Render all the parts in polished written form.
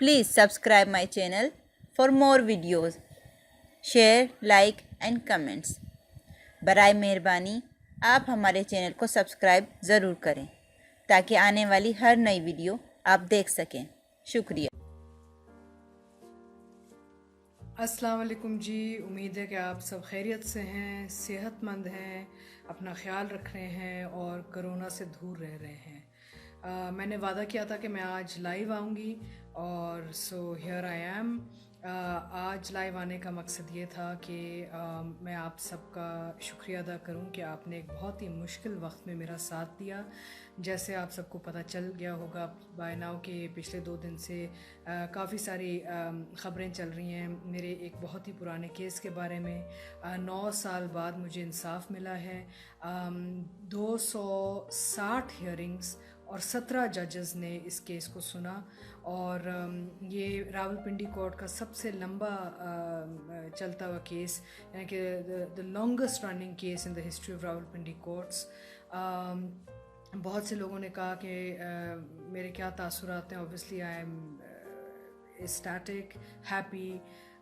Please subscribe my channel for more videos. Share, like and comments. برائے مہربانی آپ ہمارے چینل کو سبسکرائب ضرور کریں تاکہ آنے والی ہر نئی ویڈیو آپ دیکھ سکیں. شکریہ. السلام علیکم جی. امید ہے کہ آپ سب خیریت سے ہیں، صحت مند ہیں، اپنا خیال رکھ رہے ہیں اور کرونا سے دور رہ رہے ہیں. میں نے وعدہ کیا تھا کہ میں آج لائیو آؤں گی اور سو ہیئر آئی ایم. آج لائیو آنے کا مقصد یہ تھا کہ میں آپ سب کا شکریہ ادا کروں کہ آپ نے ایک بہت ہی مشکل وقت میں میرا ساتھ دیا. جیسے آپ سب کو پتہ چل گیا ہوگا بائی ناؤ کہ پچھلے 2 دن سے کافی ساری خبریں چل رہی ہیں میرے ایک بہت ہی پرانے کیس کے بارے میں. 9 سال بعد مجھے انصاف ملا ہے. 260 ہیئرنگز اور 17 ججز نے اس کیس کو سنا اور یہ راولپنڈی کورٹ کا سب سے لمبا چلتا ہوا کیس، یعنی کہ the longest running case in the history of Rawalpindi courts. بہت سے لوگوں نے کہا کہ میرے کیا تاثرات ہیں. Obviously I am static happy.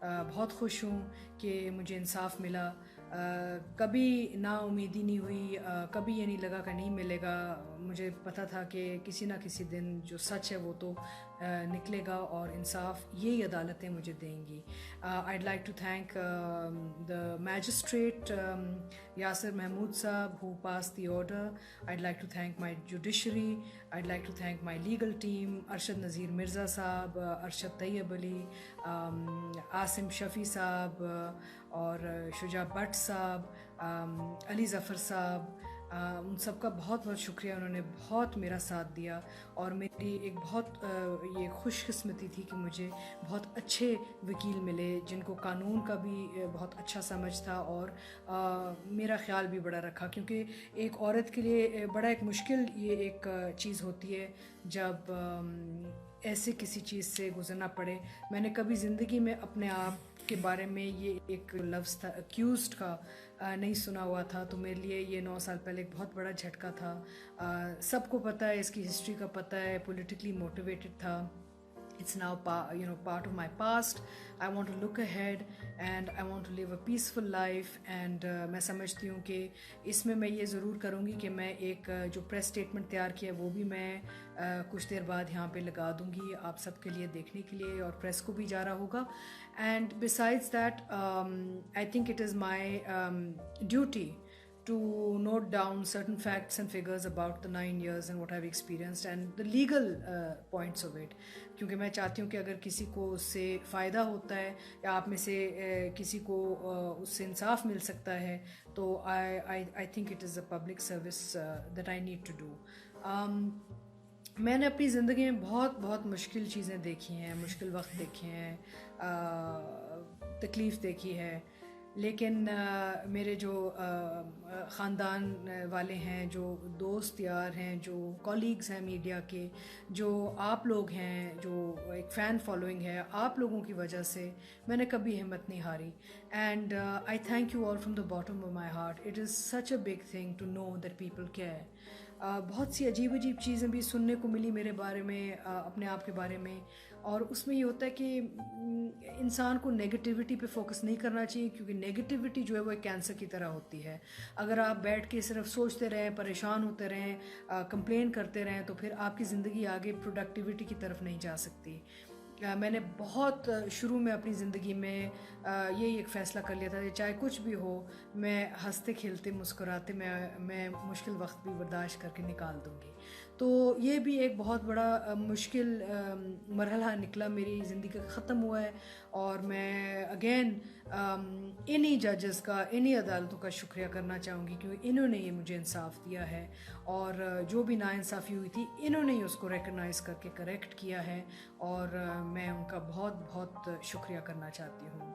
بہت خوش ہوں کہ مجھے انصاف ملا. کبھی نا امیدی نہیں ہوئی، کبھی یہ نہیں لگا کہ نہیں ملے گا. مجھے پتہ تھا کہ کسی نہ کسی دن جو سچ ہے وہ تو نکلے گا اور انصاف یہی عدالتیں مجھے دیں گی. I'd like to thank the magistrate Yasir Mahmood Saab who passed the order. I'd like to thank my judiciary. I'd like to thank my legal team, Arshad Nazir Mirza Saab, Arshad Tayyib Ali, Asim Shafi Saab اور شجاع but صاحب، علی ظفر صاحب. ان سب کا بہت بہت شکریہ. انہوں نے بہت میرا ساتھ دیا اور میری ایک بہت یہ خوش قسمتی تھی کہ مجھے بہت اچھے وکیل ملے جن کو قانون کا بھی بہت اچھا سمجھ تھا اور میرا خیال بھی بڑا رکھا، کیونکہ ایک عورت کے لیے بڑا ایک مشکل یہ ایک چیز ہوتی ہے جب ایسے کسی چیز سے گزرنا پڑے. میں نے کبھی زندگی میں اپنے آپ کے بارے میں یہ ایک لفظ تھا اکیوزڈ کا نہیں سنا ہوا تھا، تو میرے لیے یہ 9 سال پہلے ایک بہت بڑا جھٹکا تھا. سب کو پتہ ہے، اس کی ہسٹری کا پتہ ہے، پولیٹیکلی موٹیویٹڈ تھا. It's now part of my past. I want to look ahead and I want to live a peaceful life and میں سمجھتی ہوں کہ اس میں یہ ضرور کروں گی کہ میں ایک جو پریس سٹیٹمنٹ تیار کیا وہ بھی میں کچھ دیر بعد یہاں پہ لگا دوں گی آپ سب کے لیے دیکھنے کے لیے اور پریس کو بھی جا رہا ہوگا. And besides that, I think it is my duty to note down certain facts and figures about the 9 years and what I've experienced and the legal points of it. کیونکہ میں چاہتی ہوں کہ اگر کسی کو اس سے فائدہ ہوتا ہے یا آپ میں سے کسی کو اس سے انصاف مل سکتا ہے تو I think it is a public service that I need to do. میں نے اپنی زندگی میں بہت بہت مشکل چیزیں دیکھی ہیں، مشکل وقت دیکھے ہیں، تکلیف دیکھی ہے، لیکن میرے جو خاندان والے ہیں، جو دوست یار ہیں، جو کولیگز ہیں میڈیا کے، جو آپ لوگ ہیں، جو ایک فین فالوئنگ ہے، آپ لوگوں کی وجہ سے میں نے کبھی ہمت نہیں ہاری. And I thank you all from the bottom of my heart. It is such a big thing to know that people care. بہت سی عجیب عجیب چیزیں بھی سننے کو ملی میرے بارے میں، اپنے آپ کے بارے میں، اور اس میں یہ ہوتا ہے کہ انسان کو نیگیٹیوٹی پہ فوکس نہیں کرنا چاہیے، کیونکہ نیگیٹیوٹی جو ہے وہ ایک کینسر کی طرح ہوتی ہے. اگر آپ بیٹھ کے صرف سوچتے رہیں، پریشان ہوتے رہیں، کمپلین کرتے رہیں تو پھر آپ کی زندگی آگے پروڈکٹیوٹی کی طرف نہیں جا سکتی. میں نے بہت شروع میں اپنی زندگی میں یہی ایک فیصلہ کر لیا تھا کہ چاہے کچھ بھی ہو میں ہنستے کھیلتے مسکراتے میں مشکل وقت بھی برداشت کر کے نکال دوں گی. تو یہ بھی ایک بہت بڑا مشکل مرحلہ نکلا، میری زندگی ختم ہوا ہے اور میں اگین انہی ججز کا، انہی عدالتوں کا شکریہ کرنا چاہوں گی کیونکہ انہوں نے یہ مجھے انصاف دیا ہے اور جو بھی ناانصافی ہوئی تھی انہوں نے اس کو ریکگنائز کر کے کریکٹ کیا ہے اور میں ان کا بہت بہت شکریہ کرنا چاہتی ہوں.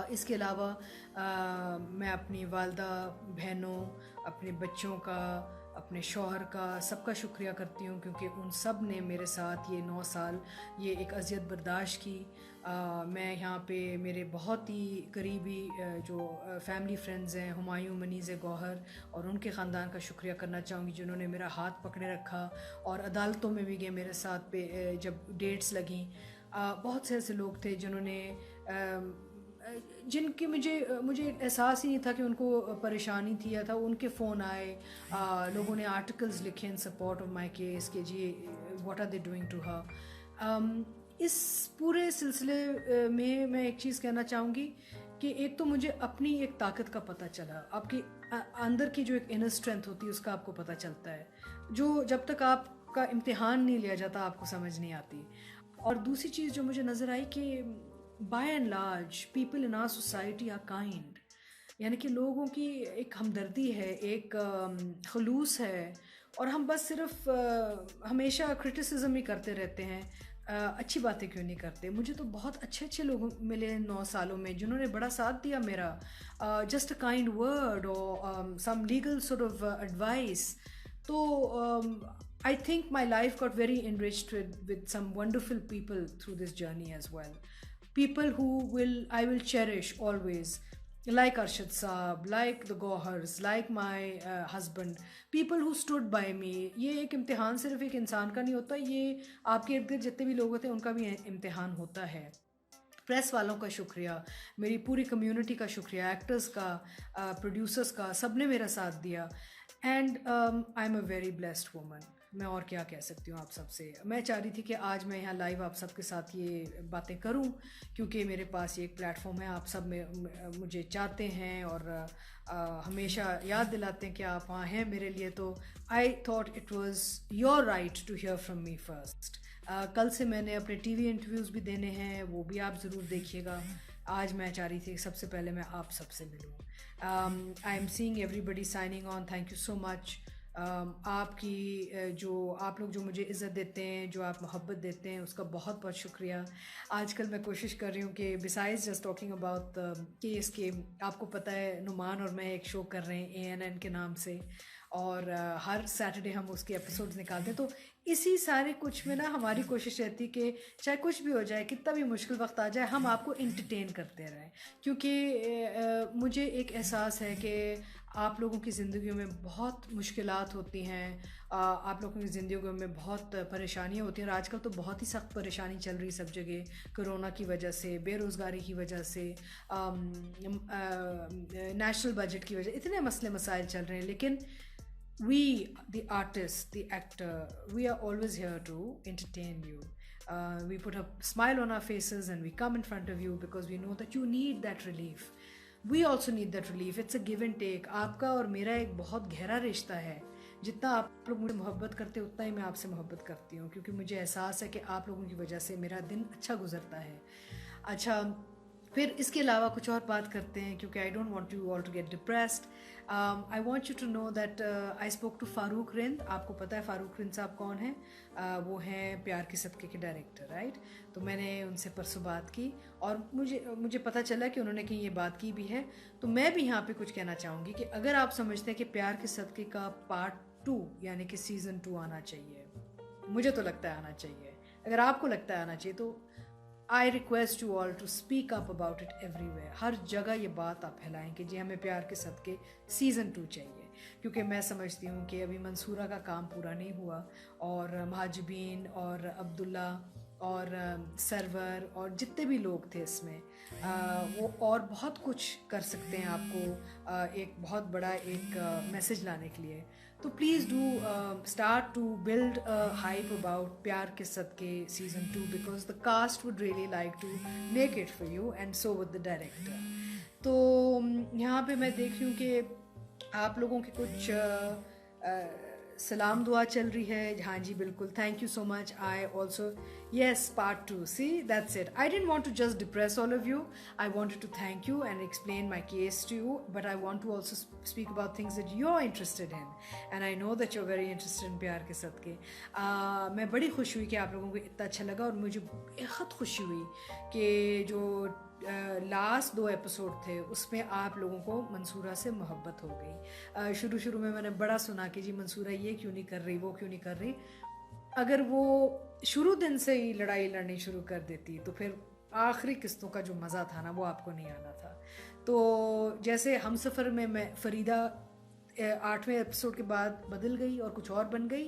اس کے علاوہ میں اپنی والدہ، بہنوں، اپنے بچوں کا، اپنے شوہر کا، سب کا شکریہ کرتی ہوں کیونکہ ان سب نے میرے ساتھ یہ 9 سال یہ ایک اذیت برداشت کی. میں یہاں پہ میرے بہت ہی قریبی جو فیملی فرینڈز ہیں، ہمایوں، منیز گوہر اور ان کے خاندان کا شکریہ کرنا چاہوں گی جنہوں نے میرا ہاتھ پکڑے رکھا اور عدالتوں میں بھی گئے میرے ساتھ پہ جب ڈیٹس لگیں. بہت سے ایسے لوگ تھے جنہوں نے جن کی مجھے احساس ہی نہیں تھا کہ ان کو پریشانی تھی یا تھا. ان کے فون آئے, لوگوں نے آرٹیکلز لکھے in support of my case کہ جی what are they doing to her. اس پورے سلسلے میں ایک چیز کہنا چاہوں گی کہ ایک تو مجھے اپنی ایک طاقت کا پتہ چلا. آپ کی اندر کی جو ایک انر اسٹرینتھ ہوتی ہے اس کا آپ کو پتہ چلتا ہے, جو جب تک آپ کا امتحان نہیں لیا جاتا آپ کو سمجھ نہیں آتی. اور دوسری چیز جو مجھے نظر آئی کہ by and large people in our society are kind, یعنی کہ لوگوں کی ایک ہمدردی ہے, ایک خلوص ہے, اور ہم بس صرف ہمیشہ کرٹیسزم ہی کرتے رہتے ہیں, اچھی باتیں کیوں نہیں کرتے. مجھے تو بہت اچھے لوگ ملے 9 سالوں میں جنہوں نے بڑا ساتھ دیا میرا, جسٹ اے کائنڈ ورڈ اور some legal sort of advice. تو I think my life got very enriched with some wonderful people through this journey as well. People who I will cherish always, like Arshad Saab, like the Gohars, like my husband, people who stood by me. یہ ایک امتحان صرف ایک انسان کا نہیں ہوتا, یہ آپ کے ارد گرد جتنے بھی لوگ ہوتے ہیں ان کا بھی امتحان ہوتا ہے. پریس والوں کا شکریہ, میری پوری کمیونٹی کا شکریہ, ایکٹرز کا, پروڈیوسرز کا, سب نے میرا ساتھ دیا. And I am a very blessed woman. میں اور کیا کہہ سکتی ہوں آپ سب سے. میں چاہ رہی تھی کہ آج میں یہاں لائیو آپ سب کے ساتھ یہ باتیں کروں کیونکہ میرے پاس یہ ایک پلیٹ فارم ہے, آپ سب میں مجھے چاہتے ہیں اور ہمیشہ یاد دلاتے ہیں کہ آپ وہاں ہیں میرے لیے. تو I thought it was your right to hear from me first. کل سے میں نے اپنے ٹی وی انٹرویوز بھی دینے ہیں, وہ بھی آپ ضرور دیکھیے گا. آج میں چاہ رہی تھی کہ سب سے پہلے میں آپ سب سے ملوں. I am seeing everybody signing on. Thank you so much. آپ کی آپ لوگ جو مجھے عزت دیتے ہیں, جو آپ محبت دیتے ہیں, اس کا بہت بہت شکریہ. آج کل میں کوشش کر رہی ہوں کہ بسائز جسٹ ٹاکنگ اباؤٹ کیس کے, آپ کو پتہ ہے نعمان اور میں ایک شو کر رہے ہیں ANN کے نام سے, اور ہر سیٹرڈے ہم اس کے ایپیسوڈز نکالتے ہیں. تو اسی سارے کچھ میں نا ہماری کوشش رہتی کہ چاہے کچھ بھی ہو جائے, کتنا بھی مشکل وقت آ جائے, ہم آپ کو انٹرٹین کرتے رہیں. کیونکہ مجھے ایک احساس ہے کہ آپ لوگوں کی زندگیوں میں بہت مشکلات ہوتی ہیں, آپ لوگوں کی زندگیوں میں بہت پریشانیاں ہوتی ہیں, اور آج کل تو بہت ہی سخت پریشانی چل رہی سب جگہ, کرونا کی وجہ سے, بے روزگاری کی وجہ سے, نیشنل بجٹ کی وجہ, اتنے مسئلے مسائل چل رہے ہیں. لیکن we, the artists, the actor, we are always here to entertain you. We put a smile on our faces and we come in front of you because we know that you need that relief. We also need that relief. It's a give and take. آپ کا اور میرا ایک بہت گہرا رشتہ ہے. جتنا آپ لوگ مجھے محبت کرتے اتنا ہی میں آپ سے محبت کرتی ہوں, کیونکہ مجھے احساس ہے کہ آپ لوگوں کی وجہ سے میرا دن اچھا گزرتا ہے. اچھا, پھر اس کے علاوہ کچھ اور بات کرتے ہیں کیونکہ I don't want you all to get depressed. I want you to know that I spoke to Farooq Rind. آپ کو پتہ ہے فاروق رند صاحب کون ہیں؟ وہ ہیں پیار کے صدقے کے ڈائریکٹر, رائٹ. تو میں نے ان سے پرسوں بات کی اور مجھے پتہ چلا کہ انہوں نے کہیں یہ بات کی بھی ہے. تو میں بھی یہاں پہ کچھ کہنا چاہوں گی کہ اگر آپ سمجھتے ہیں کہ پیار کے صدقے کا پارٹ 2 یعنی کہ سیزن 2 آنا چاہیے, مجھے تو لگتا ہے آنا چاہیے. اگر آپ کو لگتا ہے آنا چاہیے تو I request you all to speak up about it everywhere. ہر جگہ یہ بات آپ پھیلائیں کہ جی ہمیں پیار کے صدقے سیزن 2 چاہیے, کیونکہ میں سمجھتی ہوں کہ ابھی منصورہ کا کام پورا نہیں ہوا, اور مہاجبین اور عبداللہ اور سرور اور جتنے بھی لوگ تھے اس میں, وہ اور بہت کچھ کر سکتے ہیں آپ کو ایک بہت بڑا ایک میسج لانے کے لیے. تو please do start to build hype about Pyaar Ke Sadqay season 2 because the cast would really like to make it for you and so with the director. تو یہاں پہ میں دیکھ رہی ہوں کہ آپ لوگوں کے کچھ سلام دعا چل رہی ہے. ہاں جی بالکل, thank you so much. I also yes part 2. See that's it. I didn't want to just depress all of you. I wanted to thank you and explain my case to you, but I want to also speak about things that you are interested in, and I know that you are very interested in Pyaar Ke صدقے. میں بڑی خوش ہوئی کہ آپ لوگوں کو اتنا اچھا لگا, اور مجھے بہت خوشی ہوئی کہ جو لاسٹ 2 ایپیسوڈ تھے اس میں آپ لوگوں کو منصورہ سے محبت ہو گئی. شروع میں نے بڑا سنا کہ جی منصورہ یہ کیوں نہیں کر رہی, وہ کیوں نہیں کر رہی. اگر وہ شروع دن سے ہی لڑائی لڑنی شروع کر دیتی تو پھر آخری قسطوں کا جو مزہ تھا نا وہ آپ کو نہیں آنا تھا. تو جیسے ہم سفر میں فریدہ 8ویں ایپیسوڈ کے بعد بدل گئی اور کچھ اور بن گئی,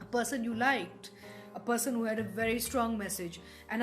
a person you liked, a person who had a very strong message. And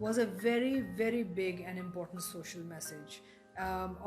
was a very very big and important social message.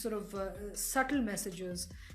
sort of subtle messages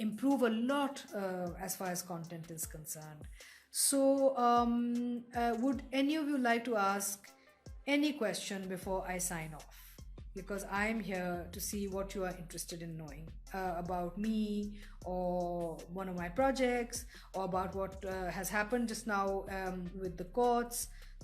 improve a lot as far as content is concerned. So would any of you like to ask any question before I sign off? Because I'm here to see what you are interested in knowing about me or one of my projects or about what has happened just now with the courts.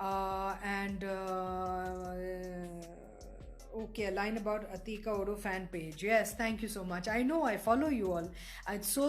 And okay, a line about Atika Odo fan page. Yes, thank you so much. I know, I follow you all. It's so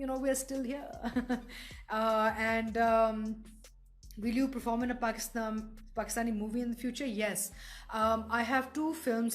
you know we are still here. And will you perform in a Pakistani movie in the future? Yes. I have 2 films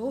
2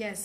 Yes,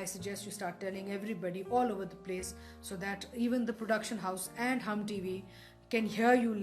I suggest you start telling everybody all over the place so that even the production house and Hum TV can hear you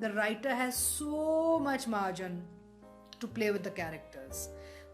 The writer has so much margin to play with the characters.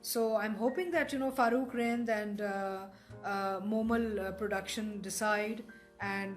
So I'm hoping that Farooq Rind and Momal production decide and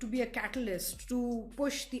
to be a catalyst to push the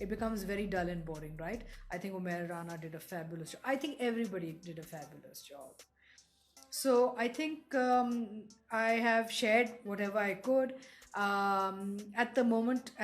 It becomes very dull and boring, right? I think Umair Rana did a fabulous job. I think everybody did a fabulous job. So I think I have shared whatever I could. At the moment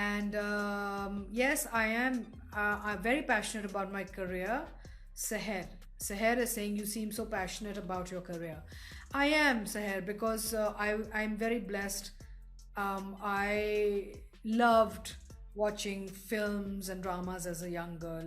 And yes, I am I'm very passionate about my career. Seher is saying you seem so passionate about your career. I am, Seher, because I'm very blessed. I loved watching films and dramas as a young girl.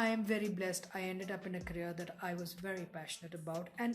I am very blessed. I ended up in a career that I was very passionate about. And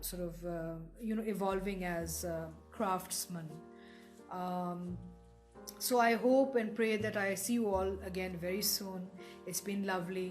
sort of evolving as craftsmen. So I hope and pray that I see you all again very soon. It's been lovely.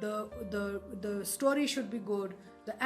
The story should be good, the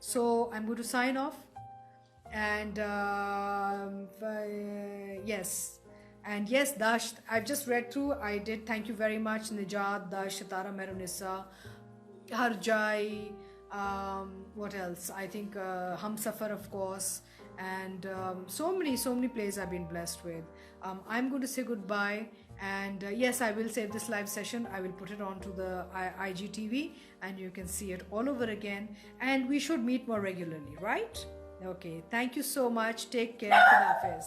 So I'm going to sign off, and yes, Dash, I've just read through. I did. Thank you very much, Nijat, Dash, Shatara, Merunissa, Harjai. What else? I think Humsafar, of course, and so many plays I've been blessed with. I'm going to say goodbye, and yes, I will save this live session. I will put it onto the IGTV, and you can see it all over again. And we should meet more regularly, right? Okay. Thank you so much. Take care. Khuda Hafiz.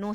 9